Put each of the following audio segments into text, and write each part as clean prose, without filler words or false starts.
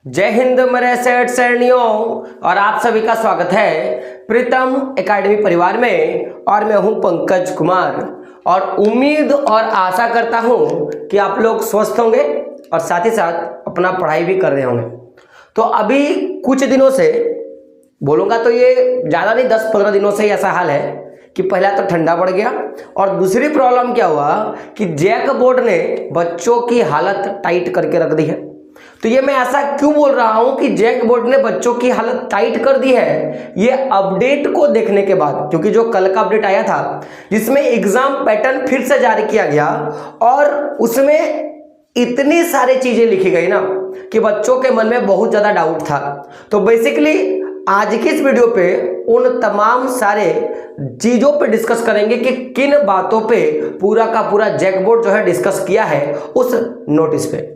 जय हिंद मेरे सेठ सैनियों और आप सभी का स्वागत है प्रीतम एकेडमी परिवार में। और मैं हूं पंकज कुमार और उम्मीद और आशा करता हूं कि आप लोग स्वस्थ होंगे और साथ ही साथ अपना पढ़ाई भी कर रहे होंगे। तो अभी कुछ दिनों से बोलूँगा तो ये ज़्यादा नहीं 10-15 दिनों से ऐसा हाल है कि पहला तो ठंडा पड़ गया और दूसरी प्रॉब्लम क्या हुआ कि जैक बोर्ड ने बच्चों की हालत टाइट करके रख दी है। तो ये मैं ऐसा क्यों बोल रहा हूं कि जैक बोर्ड ने बच्चों की हालत टाइट कर दी है, ये अपडेट को देखने के बाद, क्योंकि जो कल का अपडेट आया था जिसमें एग्जाम पैटर्न फिर से जारी किया गया और उसमें इतनी सारी चीजें लिखी गई ना कि बच्चों के मन में बहुत ज्यादा डाउट था। तो बेसिकली आज की इस वीडियो पे उन तमाम सारे चीजों पे डिस्कस करेंगे कि किन बातों पे पूरा का पूरा जैक बोर्ड जो है डिस्कस किया है उस नोटिस पे।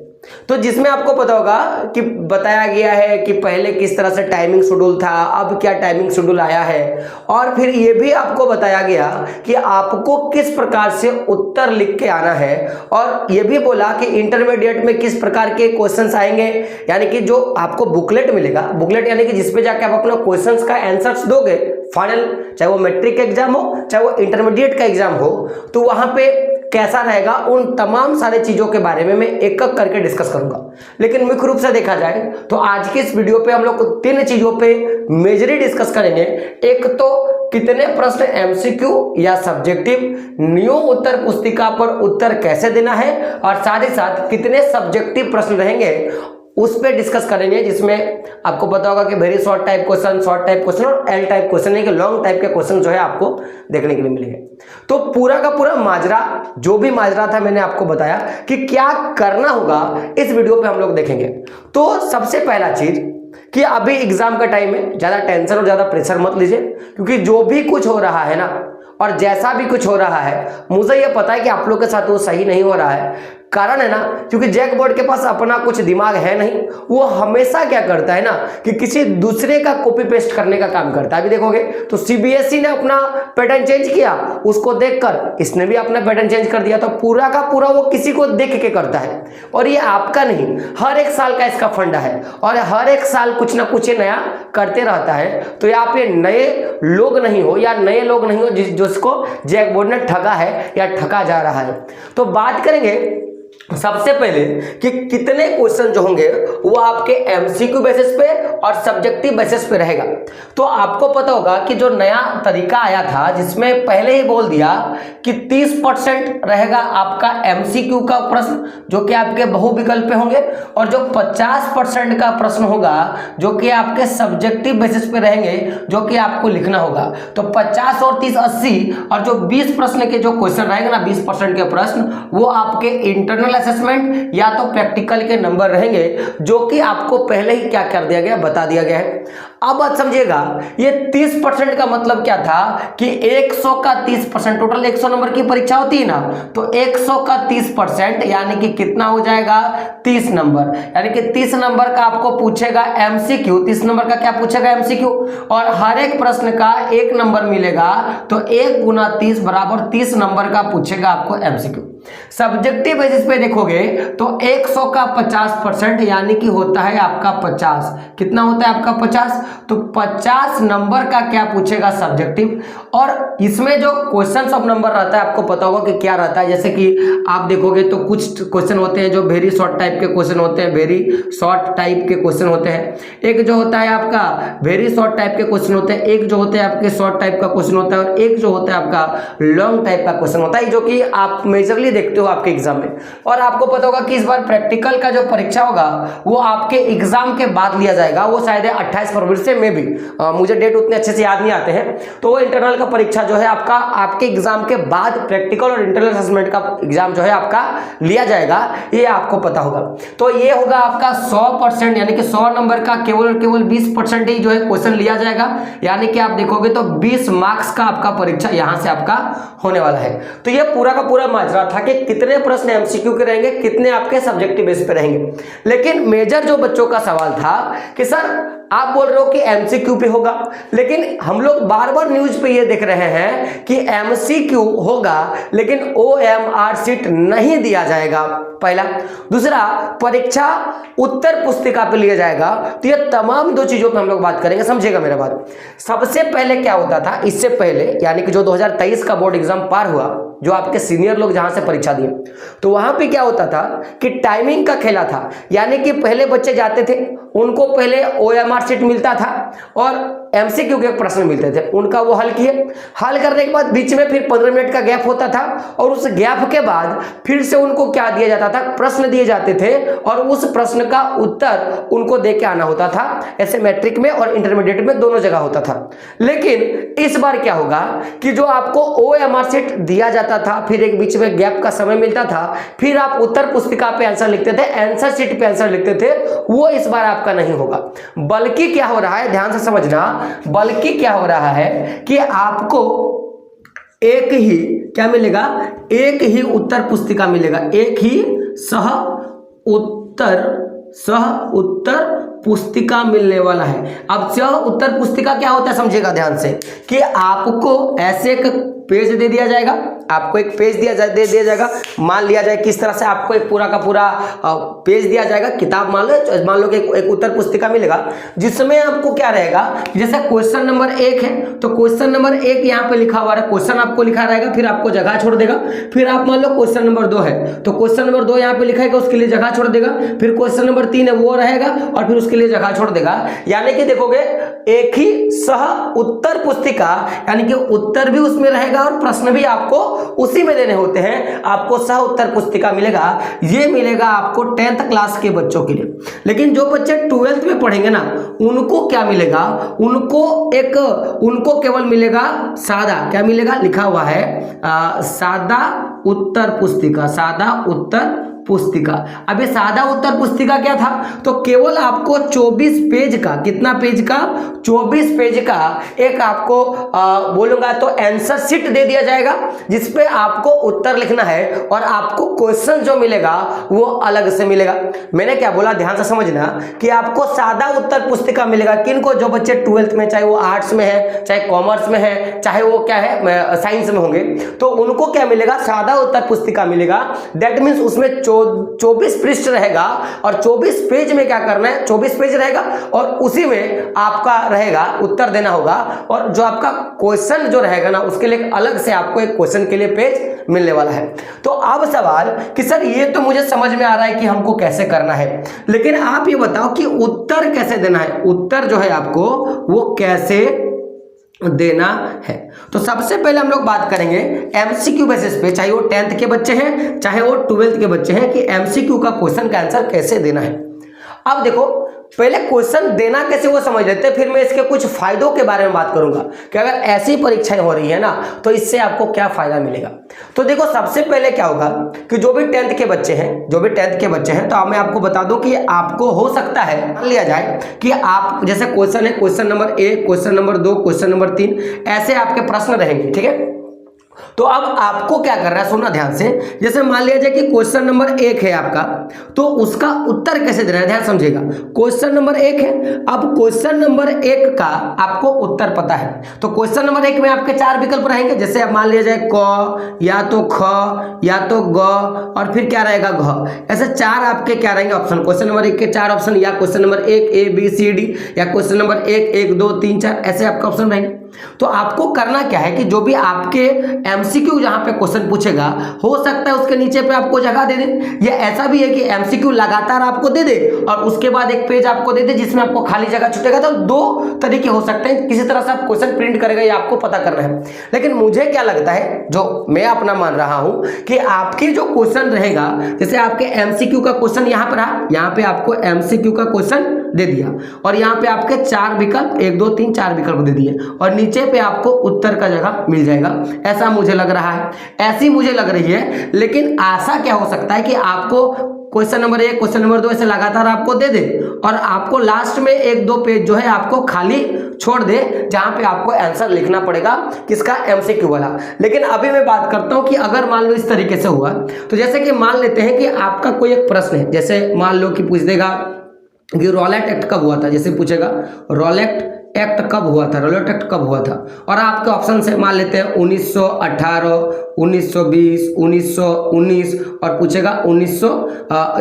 तो जिसमें आपको पता होगा कि बताया गया है कि पहले किस तरह से टाइमिंग शेड्यूल था, अब क्या टाइमिंग शेड्यूल आया है, और फिर ये भी आपको बताया गया कि आपको किस प्रकार से उत्तर लिख के आना है, और ये भी बोला कि इंटरमीडिएट में किस प्रकार के क्वेश्चंस आएंगे। यानी कि जो आपको बुकलेट मिलेगा, बुकलेट यानी कि जिसपे जाके आप अपना क्वेश्चंस का आंसर्स दोगे फाइनल, चाहे वो मैट्रिक का एग्जाम हो चाहे वो इंटरमीडिएट का एग्जाम हो, तो वहां पे कैसा रहेगा उन तमाम सारे चीजों के बारे में मैं एक एक करके डिस्कस करूंगा। लेकिन मुख्य रूप से देखा जाए तो आज के इस वीडियो पे हम लोग 3 चीजों पे मेजरली डिस्कस करेंगे। एक तो कितने प्रश्न एमसीक्यू या सब्जेक्टिव न्यू उत्तर पुस्तिका पर उत्तर कैसे देना है, और साथ ही साथ कितने सब्जेक्टिव प्रश्न रहेंगे उस पे डिस्कस करेंगे, जिसमें आपको पता होगा कि very short type question, short type question और एल टाइप क्वेश्चन, यानी कि लॉन्ग टाइप के क्वेश्चन जो है आपको देखने के लिए मिलेंगे। तो पूरा का पूरा माजरा, जो भी माजरा था मैंने आपको बताया कि क्या करना होगा, इस वीडियो पे हम लोग देखेंगे। तो सबसे पहला चीज कि अभी एग्जाम का टाइम है, ज्यादा टेंशन और ज्यादा प्रेशर मत लीजिए, क्योंकि जो भी कुछ हो रहा है ना और जैसा भी कुछ हो रहा है मुझे यह पता है कि आप लोग के साथ वो सही नहीं हो रहा है। कारण है ना, क्योंकि जैक बोर्ड के पास अपना कुछ दिमाग है नहीं, वो हमेशा क्या करता है ना कि किसी दूसरे का कॉपी पेस्ट करने का काम करता है। अभी देखोगे तो सीबीएसई ने अपना पैटर्न चेंज किया, उसको देखकर इसने भी अपना पैटर्न चेंज कर दिया। तो पूरा का पूरा वो किसी को देख के करता है, और ये आपका नहीं, हर एक साल का इसका फंडा है और हर एक साल कुछ ना कुछ नया करते रहता है। तो यहाँ पे नए लोग नहीं हो या नए लोग नहीं हो जिसको जैक बोर्ड ने ठगा है या ठगा जा रहा है। तो बात करेंगे सबसे पहले कि कितने क्वेश्चन जो होंगे वो आपके एमसीक्यू बेसिस पे और सब्जेक्टिव बेसिस पे रहेगा। तो आपको पता होगा कि जो नया तरीका आया था जिसमें पहले ही बोल दिया कि 30% रहेगा आपका एमसीक्यू का प्रश्न जो कि आपके बहुविकल्प पे होंगे, और जो 50% का प्रश्न होगा जो कि आपके सब्जेक्टिव बेसिस पे रहेंगे, जो कि आपको लिखना होगा। तो 50 और 30 80, और जो 20 प्रश्न के जो क्वेश्चन रहेंगे ना, 20% के प्रश्न, वो आपके इंटरनल असेसमेंट या तो प्रैक्टिकल के नंबर रहेंगे, जो कि आपको पहले ही क्या कर दिया गया, बता दिया गया है। अब बात समझिएगा, ये 30% का मतलब क्या था कि 100 का 30%, टोटल 100 नंबर की परीक्षा होती है ना, तो 100 का 30% यानी कि कितना हो जाएगा, 30 नंबर। यानी कि 30 नंबर का आपको पूछेगा एमसीक्यू, 30 नंबर का क्या पूछेगा, एमसीक्यू, और हर एक प्रश्न का 1 नंबर मिलेगा। तो 1 गुना 30 बराबर 30 नंबर का पूछेगा आपको एमसीक्यू। सब्जेक्टिव बेसिस पे देखोगे तो 100 का 50% यानी कि होता है आपका 50। कितना होता है आपका 50? तो 50 नंबर का क्या पूछेगा, सब्जेक्टिव। और इसमें जो क्वेश्चंस ऑफ नंबर रहता है आपको पता होगा कि क्या रहता है। जैसे कि आप देखोगे तो कुछ क्वेश्चन होते हैं जो वेरी शॉर्ट टाइप के क्वेश्चन होते हैं, वेरी शॉर्ट टाइप के क्वेश्चन होते हैं। एक जो होता है आपका वेरी शॉर्ट टाइप के क्वेश्चन होते हैं, एक जो होते हैं आपके शॉर्ट टाइप का क्वेश्चन होता है, और एक जो होता है आपका लॉन्ग टाइप का क्वेश्चन होता है, जो कि आप मेजरली देखते हो आपके एग्जाम में। और आपको पता होगा कि इस बार प्रैक्टिकल का जो परीक्षा होगा वो आपके एग्जाम के बाद लिया जाएगा। वो शायद 28 फरवरी से, में भी मुझे डेट उतने अच्छे से याद नहीं आते हैं। तो वो इंटरनल का परीक्षा जो है आपका आपके एग्जाम के बाद प्रैक्टिकल और इंटरनल असेसमेंट का एग्जाम जो है आपका लिया जाएगा, ये आपको पता होगा। तो ये होगा आपका 100%, यानी कि 100 नंबर का केवल 20% ही जो है क्वेश्चन लिया जाएगा। यानी कि आप देखोगे तो 20 मार्क्स का आपका परीक्षा यहां से आपका होने वाला है। तो ये पूरा का पूरा माजरा था कि कितने प्रश्न एमसीक्यू के रहेंगे, कितने आपके सब्जेक्टिव बेस पे रहेंगे। लेकिन मेजर जो बच्चों का सवाल था कि सर आप बोल रहे हो कि एमसीक्यू पे होगा, लेकिन हम लोग बार बार न्यूज पे ये देख रहे हैं कि एमसीक्यू होगा लेकिन ओएमआर शीट नहीं दिया जाएगा, पहला। दूसरा, परीक्षा उत्तर पुस्तिका पे लिया जाएगा। तो ये तमाम दो चीजों पे हम लोग बात करेंगे, समझेगा मेरा बात। सबसे पहले क्या होता था, इससे पहले यानी कि जो 2023 का बोर्ड एग्जाम पार हुआ, जो आपके सीनियर लोग जहां से परीक्षा दिए, तो वहां पे क्या होता था कि टाइमिंग का खेला था। यानी कि पहले बच्चे जाते थे, उनको पहले ओएमआर शीट मिलता था और एमसीक्यू के प्रश्न मिलते थे, उनका वो हल किए। हल करने के बाद बीच में फिर 15 मिनट का गैप होता था और उस गैप के बाद फिर से उनको क्या दिया जाता था, प्रश्न दिए जाते थे और उस प्रश्न का उत्तर उनको दे के आना होता था। ऐसे मैट्रिक में और इंटरमीडिएट में दोनों जगह होता था। लेकिन इस बार क्या होगा कि जो आपको ओएमआर शीट दिया जाता था, फिर एक बीच में गैप का समय मिलता था, फिर आप उत्तर पुस्तिका पे आंसर लिखते थे, आंसर शीट पे आंसर लिखते थे, वो इस बार आपका नहीं होगा। बल्कि क्या हो रहा है, ध्यान से समझना, बल्कि क्या हो रहा है कि आपको एक ही क्या मिलेगा, एक ही उत्तर पुस्तिका मिलेगा, एक ही सह उत्तर पुस्तिका मिलने वाला है। अब सह उत्तर पुस्तिका क्या होता है समझेगा ध्यान से, कि आपको ऐसे एक पेज दे दिया जाएगा, आपको एक पेज दिया जाएगा। मान लिया जाए किस तरह से आपको एक पूरा का पूरा पेज दिया जाएगा, किताब मान लो कि एक उत्तर पुस्तिका मिलेगा, जिसमें आपको क्या रहेगा, जैसे क्वेश्चन नंबर 1 है तो क्वेश्चन नंबर 1 यहाँ पे लिखा हुआ है, क्वेश्चन आपको लिखा रहेगा, फिर आपको जगह छोड़ देगा। फिर आप मान लो क्वेश्चन नंबर 2 है तो क्वेश्चन नंबर 2 यहाँ पे लिखा है, उसके लिए जगह छोड़ देगा। फिर क्वेश्चन नंबर 3 है वो रहेगा और फिर उसके लिए जगह छोड़ देगा। यानी कि देखोगे एक ही सह उत्तर पुस्तिका, यानी कि उत्तर भी उसमें रहेगा और प्रश्न भी आपको उसी में देने होते हैं। आपको सह उत्तर पुस्तिका मिलेगा, ये मिलेगा आपको 10th क्लास के बच्चों के लिए। लेकिन जो बच्चे 12th में पढ़ेंगे ना, उनको क्या मिलेगा, उनको केवल मिलेगा सादा, क्या मिलेगा, लिखा हुआ है सादा उत्तर पुस्तिका, सादा उत्तर पुस्तिका। अब ये सादा उत्तर पुस्तिका क्या था, तो केवल आपको 24 पेज का, कितना पेज का, 24 पेज का एक आपको बोलूंगा तो आंसर शीट दे दिया जाएगा, जिसपे आपको उत्तर लिखना है और आपको क्वेश्चन जो मिलेगा वो अलग से मिलेगा। मैंने क्या बोला, ध्यान से समझना, कि आपको सादा उत्तर पुस्तिका मिलेगा किनको, जो बच्चे 12th में, चाहे वो आर्ट्स में है, चाहे कॉमर्स में है, चाहे वो क्या है साइंस में होंगे, तो उनको क्या मिलेगा, सादा उत्तर पुस्तिका मिलेगा। दैट मीन्स उसमें 24 पृष्ठ रहेगा और 24 पेज में क्या करना है, 24 पेज रहेगा और उसी में आपका रहेगा उत्तर देना होगा। और जो आपका क्वेश्चन जो रहेगा ना, उसके लिए अलग से आपको एक क्वेश्चन के लिए पेज मिलने वाला है। तो अब सवाल कि सर ये तो मुझे समझ में आ रहा है कि हमको कैसे करना है, लेकिन आप ये बताओ कि उत्तर कैसे देना है, उत्तर जो है आपको वो कैसे देना है। तो सबसे पहले हम लोग बात करेंगे एमसीक्यू बेसिस पे, चाहे वो 10th के बच्चे हैं चाहे वो 12th के बच्चे हैं, कि एमसीक्यू का क्वेश्चन का आंसर कैसे देना है। अब देखो, पहले क्वेश्चन देना कैसे वो समझ लेते हैं, फिर मैं इसके कुछ फायदों के बारे में बात करूंगा कि अगर ऐसी परीक्षाएं हो रही है ना तो इससे आपको क्या फायदा मिलेगा। तो देखो, सबसे पहले क्या होगा कि जो भी 10th के बच्चे हैं, तो मैं आपको बता दूं कि आपको हो सकता है, मान लिया जाए कि आप जैसे क्वेश्चन है, question number 1, question number 2, question number 3, ऐसे आपके प्रश्न रहेंगे, ठीक है। तो अब आपको क्या करना है, सुनना ध्यान से। जैसे मान लिया जाए कि क्वेश्चन नंबर 1 है आपका, तो उसका उत्तर कैसे देना है, ध्यान समझिएगा। क्वेश्चन नंबर 1 है, अब क्वेश्चन नंबर 1 का आपको उत्तर पता है, तो क्वेश्चन नंबर 1 में आपके 4 विकल्प रहेंगे। जैसे अब मान लिया जाए क, या तो ख, या तो ग, और फिर क्या रहेगा घ। ऐसे 4 आपके क्या रहेंगे ऑप्शन, क्वेश्चन नंबर 1 के 4 ऑप्शन, या question number 1 A B C D, या क्वेश्चन नंबर 1 1 2 3 4, ऐसे आपका ऑप्शन रहेंगे। तो आपको करना क्या है कि जो भी आपके एमसीक्यू जहां पे क्वेश्चन पूछेगा, हो सकता है उसके नीचे पे आपको जगह दे दे, या ऐसा भी है कि एमसीक्यू लगातार आपको दे दे और उसके बाद एक पेज आपको दे दे जिसमें आपको खाली जगह छूटेगा। तो 2 तरीके हो सकते हैं, किसी तरह से आप क्वेश्चन प्रिंट करेगा, ये आपको पता करना है। लेकिन मुझे क्या लगता है, जो मैं अपना मान रहा हूं, कि आपके जो क्वेश्चन रहेगा, जैसे आपके एमसीक्यू का क्वेश्चन यहां पर रहा, यहां पे आपको एमसीक्यू का क्वेश्चन दे दिया और यहाँ पे आपके 4 विकल्प, 1 2 3 4 विकल्प दे दिए और नीचे पे आपको उत्तर का जगह मिल जाएगा। ऐसा मुझे लग रहा है, ऐसी मुझे लग रही है। लेकिन ऐसा क्या हो सकता है कि आपको क्वेश्चन नंबर 1, क्वेश्चन नंबर 2 ऐसे लगातार आपको दे दे और आपको लास्ट में 1-2 पेज जो है आपको खाली छोड़ दे, जहां पे आपको आंसर लिखना पड़ेगा, किसका, एमसीक्यू वाला। लेकिन अभी मैं बात करता हूं कि अगर मान लो इस तरीके से हुआ, तो जैसे कि मान लेते हैं कि आपका कोई एक प्रश्न है, जैसे मान लो कि पूछ देगा कि रॉलेट एक्ट कब हुआ था, जैसे पूछेगा रॉलेट एक्ट कब हुआ था, रॉलेट एक्ट कब हुआ था, और आपके ऑप्शन से मान लेते हैं 1918, 1920, 1919 और पूछेगा 1900,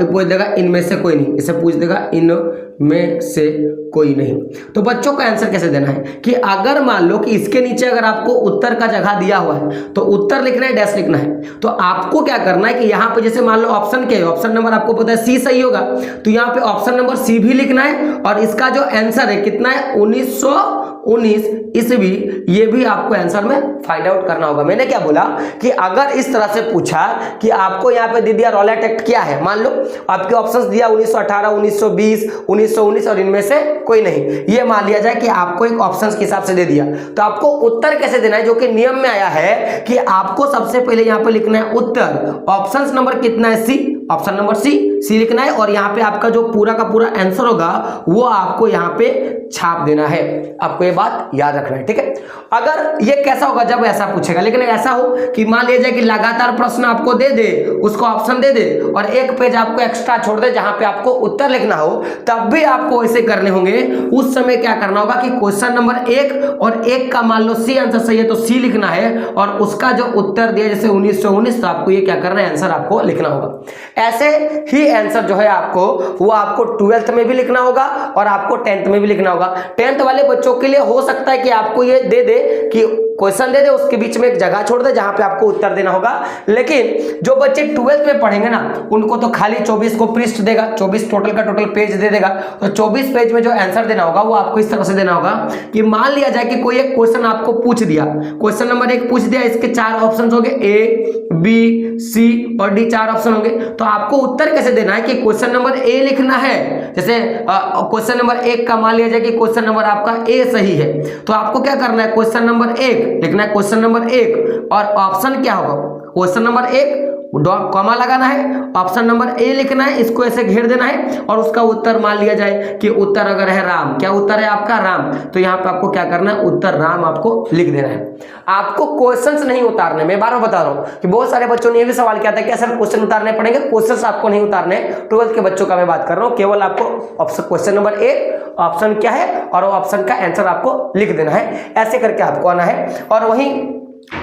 पूछ देगा इनमें से कोई नहीं, इसे पूछ देगा इनमें से कोई नहीं। तो बच्चों का आंसर कैसे देना है कि अगर मान लो कि इसके नीचे अगर आपको उत्तर का जगह दिया हुआ है तो उत्तर लिखना है, डैश लिखना है। तो आपको क्या करना है कि यहाँ पे जैसे मान लो ऑप्शन क्या है, ऑप्शन नंबर आपको पता है सी सही होगा, तो यहाँ पे ऑप्शन नंबर सी भी लिखना है और इसका जो आंसर है कितना है 1919 ईस्वी, ये भी आपको आंसर में फाइंड आउट करना होगा। मैंने क्या बोला कि अगर इस तरह से पूछा कि आपको यहाँ पे दे दिया रॉलेट एक्ट क्या है, मान लो आपके ऑप्शंस दिया 1918, 1920, 1919 और इनमें से कोई नहीं, ये मान लिया जाए कि आपको एक ऑप्शंस के हिसाब से दे दिया, तो आपको उत्तर कैसे देना है, जो कि नियम में आया है कि आपको सबसे पहले यहाँ पे लिखना है उत्तर, ऑप्शंस नंबर कितना है सी, ऑप्शन नंबर सी लिखना है और यहाँ पे आपका जो पूरा का पूरा आंसर होगा वो आपको यहाँ पे छाप देना है। आपको ये बात याद रखना है, ठीक है। अगर ये कैसा होगा जब ऐसा पूछेगा, लेकिन ऐसा हो कि मान लीजिए कि लगातार प्रश्न आपको दे दे, उसको ऑप्शन दे दे और एक पेज आपको एक्स्ट्रा छोड़ दे जहां पे आपको उत्तर लिखना हो, तब भी आपको ऐसे करने होंगे। उस समय क्या करना होगा कि क्वेश्चन नंबर 1 और 1 का मान लो सी आंसर सही है तो सी लिखना है और उसका जो उत्तर दिया जैसे 1919, तो आपको ये क्या करना है, आंसर आपको लिखना होगा। ऐसे ही आंसर जो है आपको वो आपको 12th में भी लिखना होगा और आपको 10th में भी लिखना होगा। 10th वाले बच्चों के लिए हो सकता है कि आपको ये दे दे कि क्वेश्चन दे दे, उसके बीच में एक जगह छोड़ दे जहां पे आपको उत्तर देना होगा, लेकिन जो बच्चे 12th में पढ़ेंगे ना उनको तो खाली 24 को पृष्ठ देगा, 24 टोटल का टोटल पेज दे देगा, तो 24 पेज में जो आंसर देना होगा वो आपको इस तरह से देना होगा कि मान लिया जाए कि कोई एक क्वेश्चन आपको पूछ दिया, क्वेश्चन नंबर 1 पूछ दिया, इसके 4 ऑप्शन होंगे ए बी सी और डी, 4 ऑप्शन होंगे, तो आपको उत्तर कैसे देना है कि क्वेश्चन नंबर ए लिखना है। जैसे क्वेश्चन नंबर 1 का मान लिया जाए कि क्वेश्चन नंबर आपका ए सही है, तो आपको क्या करना है, क्वेश्चन नंबर 1 लिखना है, क्वेश्चन नंबर 1 और ऑप्शन क्या होगा, क्वेश्चन नंबर 1 डॉट कॉमा लगाना है, ऑप्शन नंबर ए लिखना है, इसको ऐसे घेर देना है और उसका उत्तर मान लिया जाए कि उत्तर अगर है राम, क्या उत्तर है आपका राम, तो यहाँ पे आपको क्या करना है, उत्तर राम आपको लिख देना है। आपको क्वेश्चंस नहीं उतारने, मैं बार बार बता रहा हूँ कि बहुत सारे बच्चों ने ये भी सवाल किया था कि सर क्वेश्चन उतारने पड़ेंगे, क्वेश्चंस आपको नहीं उतारने, 12th के बच्चों का मैं बात कर रहा हूँ, केवल आपको ऑप्शन क्वेश्चन नंबर 1 ऑप्शन क्या है और ऑप्शन का आंसर आपको लिख देना है, ऐसे करके आपको आना है। और वहीं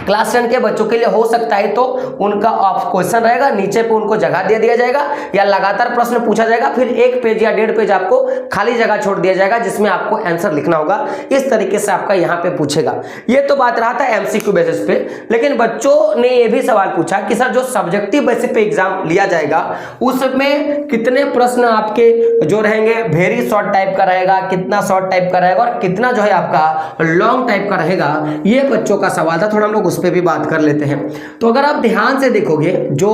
क्लास 10 के बच्चों के लिए हो सकता है तो उनका क्वेश्चन रहेगा, नीचे पे उनको जगह दे दिया जाएगा या लगातार प्रश्न पूछा जाएगा, फिर 1 पेज या 1.5 पेज आपको खाली जगह छोड़ दिया जाएगा जिसमें आपको आंसर लिखना होगा। इस तरीके से आपका यहाँ पे पूछेगा। ये तो बात रहा था एमसीक्यू बेसिस पे, लेकिन बच्चों ने ये भी सवाल पूछा कि सर जो सब्जेक्टिव बेसिस पे एग्जाम लिया जाएगा उसमें कितने प्रश्न आपके जो रहेंगे वेरी शॉर्ट टाइप का रहेगा, कितना शॉर्ट टाइप का रहेगा और कितना जो है आपका लॉन्ग टाइप का रहेगा, ये बच्चों का सवाल था। थोड़ा हम लोग उस पर भी बात कर लेते हैं। तो अगर आप ध्यान से देखोगे जो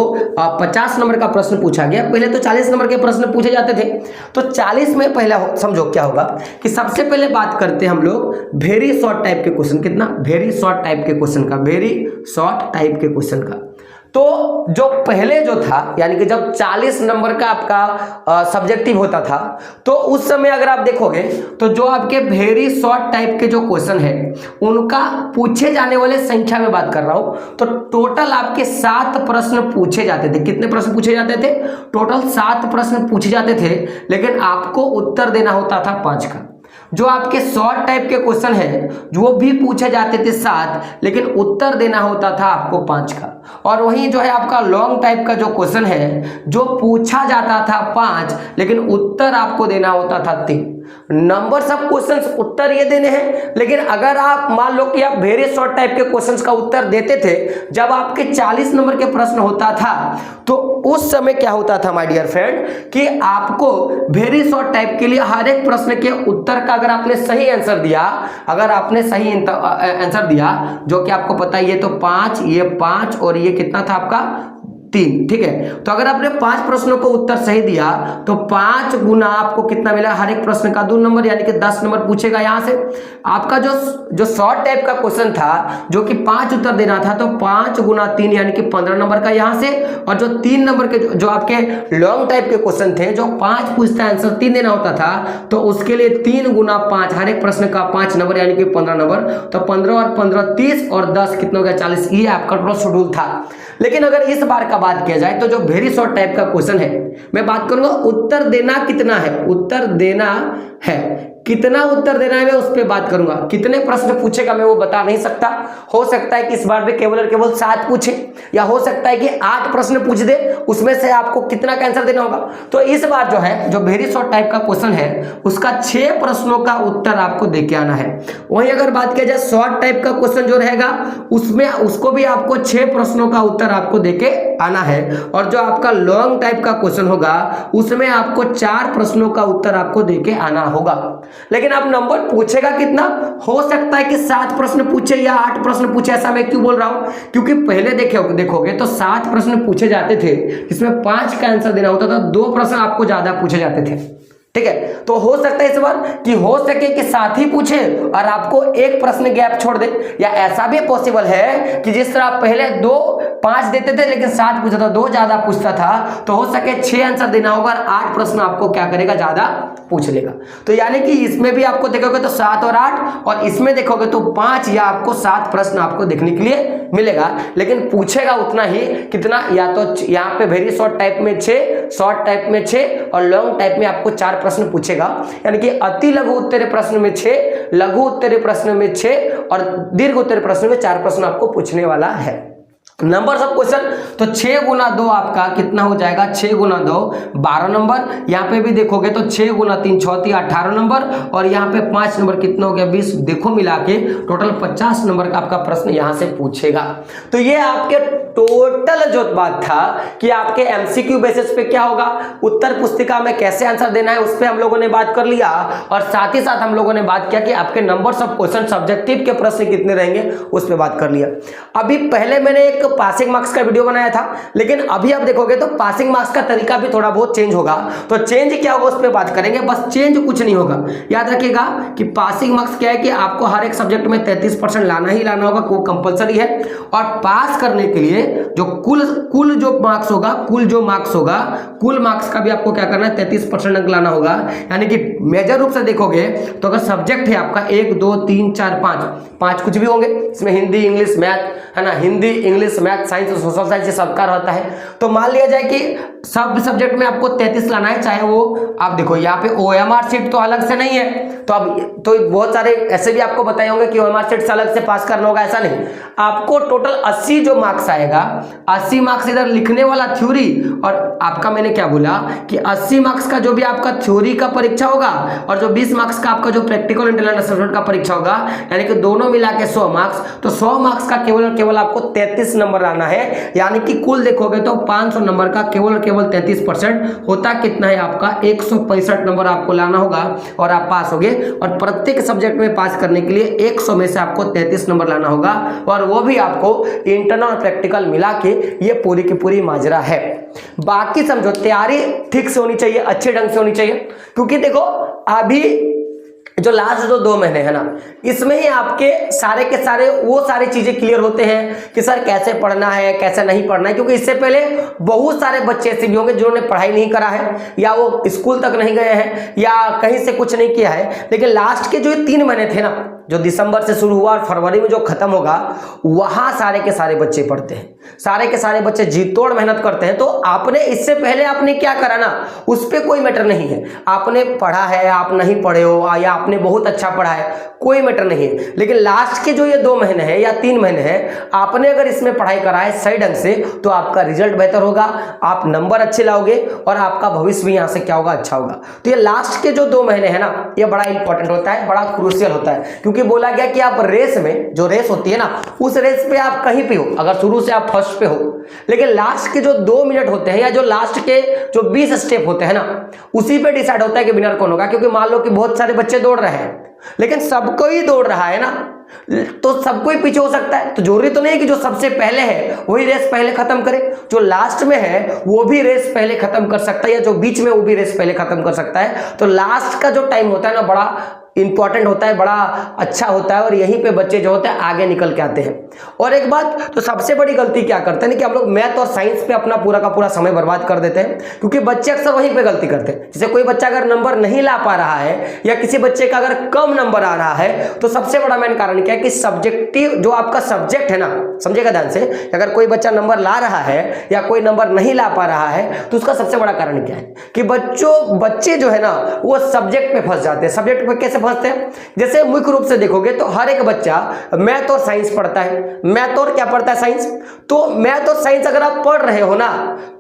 50 नंबर का प्रश्न पूछा गया, पहले तो 40 नंबर के प्रश्न पूछे जाते थे, तो 40 में पहला समझो क्या होगा कि सबसे पहले बात करते हैं हम लोग वेरी शॉर्ट टाइप के क्वेश्चन, कितना वेरी शॉर्ट टाइप के क्वेश्चन का, वेरी शॉर्ट टाइप के क्वेश्चन का। तो जो पहले जो था यानी कि जब 40 नंबर का आपका सब्जेक्टिव होता था, तो उस समय अगर आप देखोगे तो जो आपके वेरी शॉर्ट टाइप के जो क्वेश्चन है उनका पूछे जाने वाले संख्या में बात कर रहा हूं, तो टोटल आपके 7 प्रश्न पूछे जाते थे। कितने प्रश्न पूछे जाते थे? टोटल 7 प्रश्न पूछे जाते थे, लेकिन आपको उत्तर देना होता था 5 का। जो आपके शॉर्ट टाइप के क्वेश्चन है जो भी पूछे जाते थे 7, लेकिन उत्तर देना होता था आपको 5 का। और वहीं जो है आपका लॉन्ग टाइप का जो क्वेश्चन है जो पूछा जाता था 5, लेकिन उत्तर आपको देना होता था 3। नंबर सब क्वेश्चंस उत्तर ये देने हैं, लेकिन अगर आप मान लो कि आप वेरी शॉर्ट टाइप के क्वेश्चंस का उत्तर देते थे जब आपके 40 नंबर के प्रश्न होता था, तो उस समय क्या होता था माय डियर फ्रेंड कि आपको वेरी शॉर्ट टाइप के लिए हर एक प्रश्न के उत्तर का अगर आपने सही आंसर दिया, अगर आपने सही आंसर दिया जो कि आपको पता है ये तो 5, ये 5 और ये कितना था आपका 3, ठीक है। तो अगर आपने 5 प्रश्नों को उत्तर सही दिया तो 5 गुना आपको कितना मिला, हर एक प्रश्न का 2 नंबर यानी कि 10 नंबर पूछेगा। यहां से आपका जो शॉर्ट टाइप का क्वेश्चन था जो कि 5 उत्तर देना था, तो 5 गुना 3 यानी कि 15 नंबर का यहां से, और जो 3 नंबर के जो आपके लॉन्ग टाइप के क्वेश्चन थे जो 5 पूछता आंसर 3 देना होता था, तो उसके लिए 3 गुना 5 हर एक प्रश्न का 5 नंबर यानी कि 15 नंबर। तो 15 और 15 30 और 10 कितना हो गया 40। ये आपका टोटल शेड्यूल था। लेकिन अगर इस बार का बात किया जाए तो जो वेरी शॉर्ट टाइप का क्वेश्चन है, मैं बात करूंगा उत्तर देना कितना है, उत्तर देना है कितना उत्तर देना है, मैं उस पर बात करूंगा। कितने प्रश्न पूछेगा मैं वो बता नहीं सकता। हो सकता है कि इस बार भी केवल और केवल 7 पूछे, या हो सकता है कि 8 प्रश्न पूछ दे, उसमें से आपको कितना का आंसर देना होगा। तो इस बार जो है जो वेरी शॉर्ट टाइप का क्वेश्चन है उसका 6 प्रश्नों का उत्तर आपको देके आना है। वहीं अगर बात किया जाए शॉर्ट टाइप का क्वेश्चन जो रहेगा उसमें उसको भी आपको 6 प्रश्नों का उत्तर आपको देके आना है। और जो आपका लॉन्ग टाइप का क्वेश्चन होगा उसमें आपको 4 प्रश्नों का उत्तर आपको देके आना होगा। लेकिन आप नंबर पूछेगा कितना, हो सकता है कि 7 प्रश्न पूछे या 8 प्रश्न पूछे। ऐसा मैं क्यों बोल रहा हूं, क्योंकि पहले देखोगे तो 7 प्रश्न पूछे जाते थे जिसमें 5 का आंसर देना होता था, 2 प्रश्न आपको ज्यादा पूछे जाते थे। ठीक है, तो हो सकता है इस बार कि हो सके कि 7 ही पूछे और आपको 1 प्रश्न गैप छोड़ दे, या ऐसा भी पॉसिबल है कि जिस तरह पहले 5 देते थे लेकिन 7 पूछा था, 2 ज्यादा पूछता था, तो हो सके 6 आंसर देना होगा और 8 प्रश्न आपको क्या करेगा, ज्यादा पूछ लेगा। तो यानी कि इसमें भी आपको देखोगे तो 7 और 8, और इसमें देखोगे तो 5 या आपको 7 प्रश्न आपको देखने के लिए मिलेगा। लेकिन पूछेगा उतना ही, कितना, या तो यहाँ पे वेरी शॉर्ट टाइप में 6, शॉर्ट टाइप में 6 और लॉन्ग टाइप में आपको 4 प्रश्न पूछेगा। यानी कि अति लघु उत्तरीय प्रश्न में 6, लघु उत्तरीय प्रश्न में 6 और दीर्घ उत्तरीय प्रश्न में 4 प्रश्न आपको पूछने वाला है। नंबर ऑफ क्वेश्चन तो 6 गुना 2 आपका कितना हो जाएगा, 6 गुना 2 12 नंबर। यहाँ पे भी देखोगे तो 6 गुना 3 34 18 नंबर, और यहाँ पे 5 नंबर कितना हो गया 20। देखो मिला के टोटल 50 नंबर का आपका प्रश्न यहाँ से पूछेगा। तो ये आपके टोटल जो बात था कि आपके एमसीक्यू बेसिस पे क्या होगा, उत्तर पुस्तिका में कैसे आंसर देना है, उस पर हम लोगों ने बात कर लिया। और साथ ही साथ हम लोगों ने बात किया कि आपके नंबर्स ऑफ क्वेश्चन सब्जेक्टिव के प्रश्न कितने रहेंगे, उस पर बात कर लिया। अभी पहले मैंने एक पासिंग मार्क्स का वीडियो बनाया था, लेकिन अभी आप देखोगे तो पासिंग मार्क्स का तरीका भी थोड़ा बहुत चेंज होगा। तो चेंज क्या होगा उस पर बात करेंगे, बस चेंज कुछ नहीं होगा। याद रखिएगा कि पासिंग मार्क्स क्या है कि आपको हर एक सब्जेक्ट में 33% लाना ही लाना होगा, वो कंपलसरी है। और पास करने के लिए जो कुल जो मार्क्स होगा, कुल मार्क्स का भी आपको क्या करना है, 33% अंक लाना होगा। यानी कि मेजर रूप से देखोगे तो अगर सब्जेक्ट है आपका 1 2 3 4 5 कुछ भी होंगे इसमें, हिंदी इंग्लिश मैथ है ना, हिंदी इंग्लिश मैथ साइंस और सोशल साइंस सबका रहता है। तो मान लिया जाए कि सब सब्जेक्ट में आपको 33 लाना है, चाहे वो आप देखो यहाँ पे OMR शीट तो अलग से नहीं है, तो अब तो बहुत सारे ऐसे भी आपको बताए होंगे कि OMR शीट से अलग से पास करना होगा, ऐसा नहीं। आपको टोटल 80 जो मार्क्स आएगा, 80 मार्क्स इधर लिखने वाला थ्योरी, और आपका मैंने क्या बोला कि 80 मार्क्स का जो भी आपका थ्योरी का परीक्षा होगा और जो 20 मार्क्स का आपका जो प्रैक्टिकल एंड टैलेंट असेसमेंट का परीक्षा होगा, यानी कि दोनों मिला के 100 मार्क्स। तो 100 मार्क्स का केवल और केवल आपको 33 नंबर लाना है। यानी कि कुल देखोगे तो 500 नंबर का केवल और केवल 33% होता कितना है आपका 165 नंबर आपको लाना होगा और आप पास होगे। और प्रत्येक सब्जेक्ट में पास करने के लिए 100 में से आपको 33 नंबर लाना होगा, और वो भी आपको इंटरनल और प्रैक्टिकल मिला के ये पूरी की पूरी माजरा है। बाकी समझो तैयारी ठीक से होनी चाहिए, अच्छे ढंग से होनी चाहिए, क्योंकि देखो अभी जो लास्ट जो 2 महीने है ना, इसमें ही आपके सारे के सारे वो सारी चीजें क्लियर होते हैं कि सर कैसे पढ़ना है कैसे नहीं पढ़ना है। क्योंकि इससे पहले बहुत सारे बच्चे ऐसे भी होंगे जिन्होंने पढ़ाई नहीं करा है, या वो स्कूल तक नहीं गए हैं, या कहीं से कुछ नहीं किया है। लेकिन लास्ट के जो 3 महीने थे ना, जो दिसंबर से शुरू हुआ और फरवरी में जो खत्म होगा, वहां सारे के सारे बच्चे पढ़ते हैं, सारे के सारे बच्चे जी तोड़ मेहनत करते हैं। तो आपने इससे पहले आपने क्या करा ना, उस पर कोई मैटर नहीं है। आपने पढ़ा है, आप नहीं पढ़े हो, या आपने बहुत अच्छा पढ़ा है, कोई मैटर नहीं है। लेकिन लास्ट के जो ये 2 महीने हैं या 3 महीने हैं, आपने अगर इसमें पढ़ाई करा है सही ढंग से, तो आपका रिजल्ट बेहतर होगा, आप नंबर अच्छे लाओगे और आपका भविष्य भी यहाँ से क्या होगा, अच्छा होगा। तो ये लास्ट के जो 2 महीने हैं ना, ये बड़ा इंपॉर्टेंट होता है, बड़ा क्रूशियल होता है। क्योंकि बोला गया कि आप रेस में, जो रेस होती है ना, उस रेस पे आप कहीं पे हो, अगर शुरू से आप फर्स्ट पे हो, लेकिन लास्ट के जो 2 मिनट होते हैं या जो लास्ट के जो 20 स्टेप होते हैं ना, उसी पे डिसाइड होता है कि विनर कौन होगा। क्योंकि मान लो कि बहुत सारे बच्चे दौड़ रहे हैं, लेकिन सबको ही दौड़ रहा है ना, तो सबको ही पीछे हो सकता है। तो जरूरी तो नहीं है कि जो सबसे पहले है वही रेस पहले खत्म करे, जो लास्ट में है वो भी रेस पहले खत्म कर सकता है, या जो बीच में वो भी रेस पहले खत्म कर सकता है। तो लास्ट का जो टाइम होता है ना, बड़ा इंपॉर्टेंट होता है, बड़ा अच्छा होता है और यहीं पे बच्चे जो होते हैं आगे निकल के आते हैं। और एक बात तो सबसे बड़ी गलती क्या करते हैं कि हम लोग मैथ और साइंस पे अपना पूरा का पूरा समय बर्बाद कर देते हैं, क्योंकि बच्चे अक्सर वहीं पे गलती करते हैं। जैसे कोई बच्चा अगर नंबर नहीं ला पा रहा है या किसी बच्चे का अगर कम नंबर आ रहा है, तो सबसे बड़ा मेन कारण क्या है कि सब्जेक्टिव जो आपका सब्जेक्ट है ना, समझेगा ध्यान से, अगर कोई बच्चा नंबर ला रहा है या कोई नंबर नहीं ला पा रहा है तो उसका सबसे बड़ा कारण क्या है कि बच्चे जो है ना वो सब्जेक्ट पे फंस जाते हैं। सब्जेक्ट पे कैसे फंसते हैं? जैसे मुख्य रूप से देखोगे तो हर एक बच्चा मैथ और साइंस पढ़ता है, मैथ और क्या पढ़ता है? साइंस। तो मैथ और साइंस अगर आप पढ़ रहे हो ना,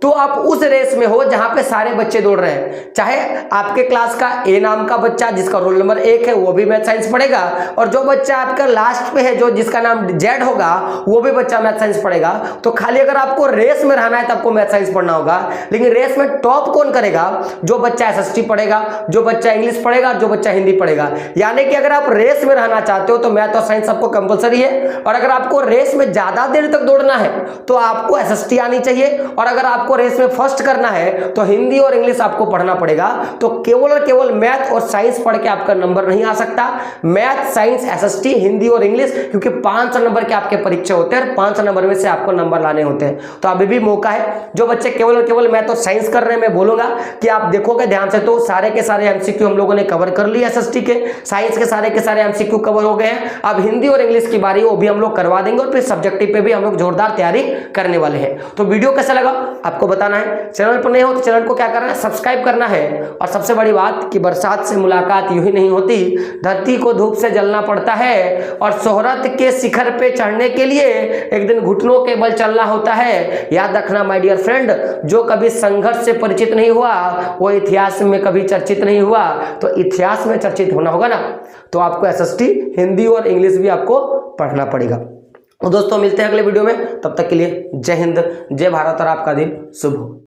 तो आप उस रेस में हो जहां पे सारे बच्चे दौड़ रहे हैं। चाहे आपके क्लास का ए नाम का बच्चा जिसका रोल नंबर 1 है वो भी मैथ साइंस पढ़ेगा, और जो बच्चा आपका लास्ट पे है जो जिसका नाम जेड होगा वो भी बच्चा मैथ साइंस पढ़ेगा। तो खाली अगर आपको रेस में रहना है तो आपको मैथ साइंस पढ़ना होगा, लेकिन रेस में टॉप कौन करेगा? जो बच्चा एसएसटी पढ़ेगा, जो बच्चा इंग्लिश पढ़ेगा, जो बच्चा हिंदी पढ़ेगा। यानी कि अगर आप रेस में रहना चाहते हो तो मैथ और साइंस आपको कंपलसरी है, और अगर आपको रेस में ज्यादा देर तक दौड़ना है तो आपको एसएसटी आनी चाहिए, और अगर आपको रेस में फर्स्ट करना है तो हिंदी और इंग्लिश आपको पढ़ना पड़ेगा। तो केवल और केवल मैथ और साइंस पढ़ के आपका नंबर नहीं आ सकता। मैथ, साइंस, एसएसटी, हिंदी और इंग्लिश, क्योंकि 500 नंबर के आपके परीक्षा होते हैं और 500 नंबर में से आपको नंबर लाने होते हैं। तो अभी भी मौका है। जो बच्चे केवल और केवल मैथ और साइंस कर रहे हैं, मैं बोलूंगा कि आप देखोगे ध्यान से तो सारे के सारे एमसीक्यू हम लोगों ने कवर कर लिए एसएसटी के, साइंस के सारे एमसीक्यू कवर हो गए हैं। अब हिंदी और इंग्लिश की बारी वो भी हम लोग करवा देंगे, और फिर सब्जेक्टिव पे भी हम लोग जोरदार तैयारी करने वाले हैं। तो वीडियो कैसा लगा आपको बताना है। चैनल पर नए हो तो चैनल को क्या करना है? सब्सक्राइब करना है। और सबसे बड़ी बात कि बरसात से मुलाकात यूं ही नहीं होती, धरती को धूप से जलना पड़ता है, और शोहरत के शिखर पे चढ़ने के लिए एक दिन घुटनों के बल चलना होता है। याद रखना माय डियर फ्रेंड, जो कभी संघर्ष से परिचित नहीं हुआ वो इतिहास में कभी चर्चित नहीं हुआ। तो इतिहास में चर्चित होना होगा ना, तो आपको एसएसटी, हिंदी और इंग्लिश भी आपको पढ़ना पड़ेगा। तो दोस्तों मिलते हैं अगले वीडियो में, तब तक के लिए जय हिंद, जय भारत और आपका दिन शुभ हो।